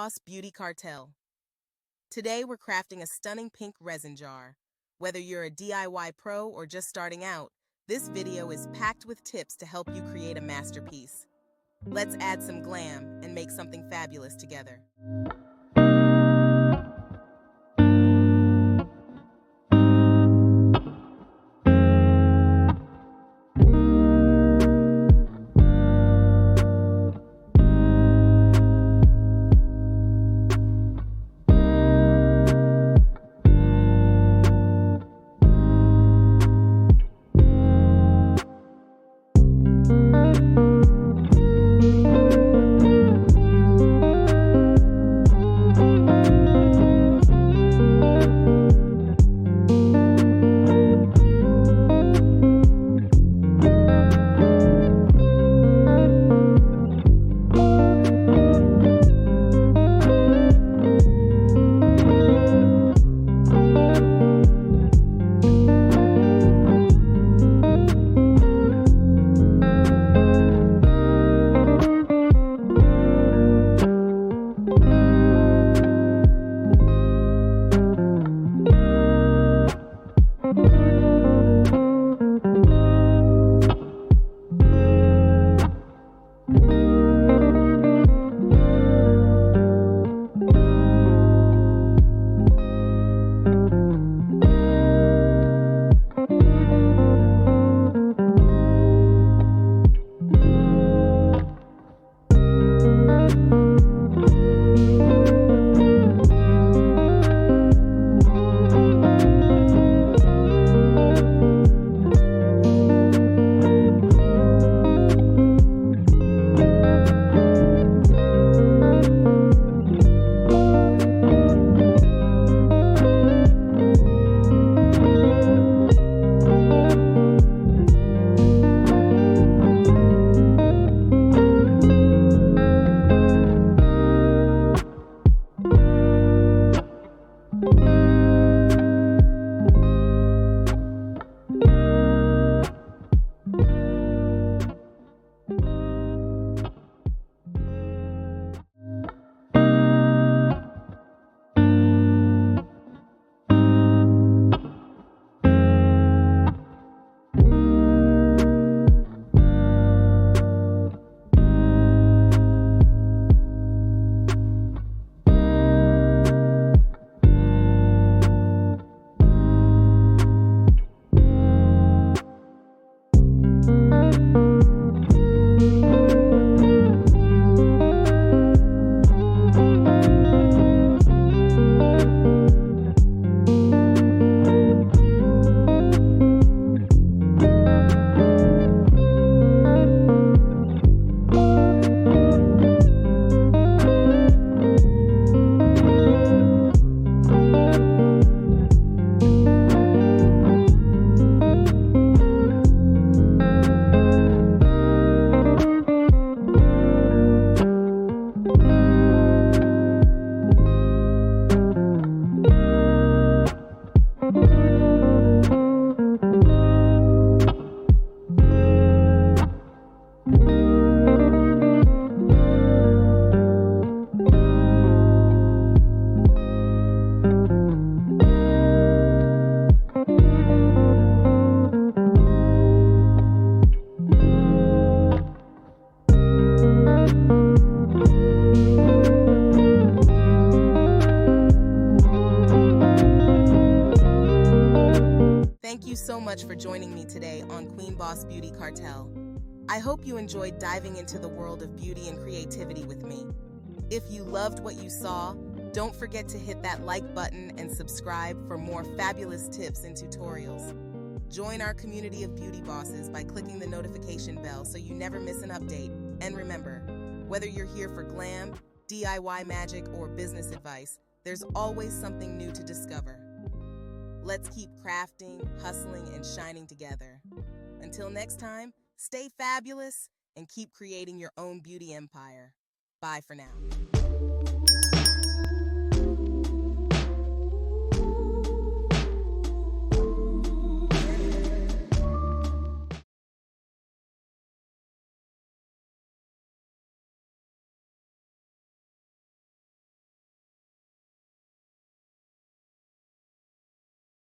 Boss Beauty Cartel. Today we're crafting a stunning pink resin jar. Whether you're a DIY pro or just starting out, this video is packed with tips to help you create a masterpiece. Let's add some glam and make something fabulous together. Thank you so much for joining me today on Queen Boss Beauty Cartel. I hope you enjoyed diving into the world of beauty and creativity with me. If you loved what you saw, don't forget to hit that like button and subscribe for more fabulous tips and tutorials. Join our community of beauty bosses by clicking the notification bell so you never miss an update. And remember, whether you're here for glam, DIY magic, or business advice, there's always something new to discover. Let's keep crafting, hustling, and shining together. Until next time, stay fabulous and keep creating your own beauty empire. Bye for now.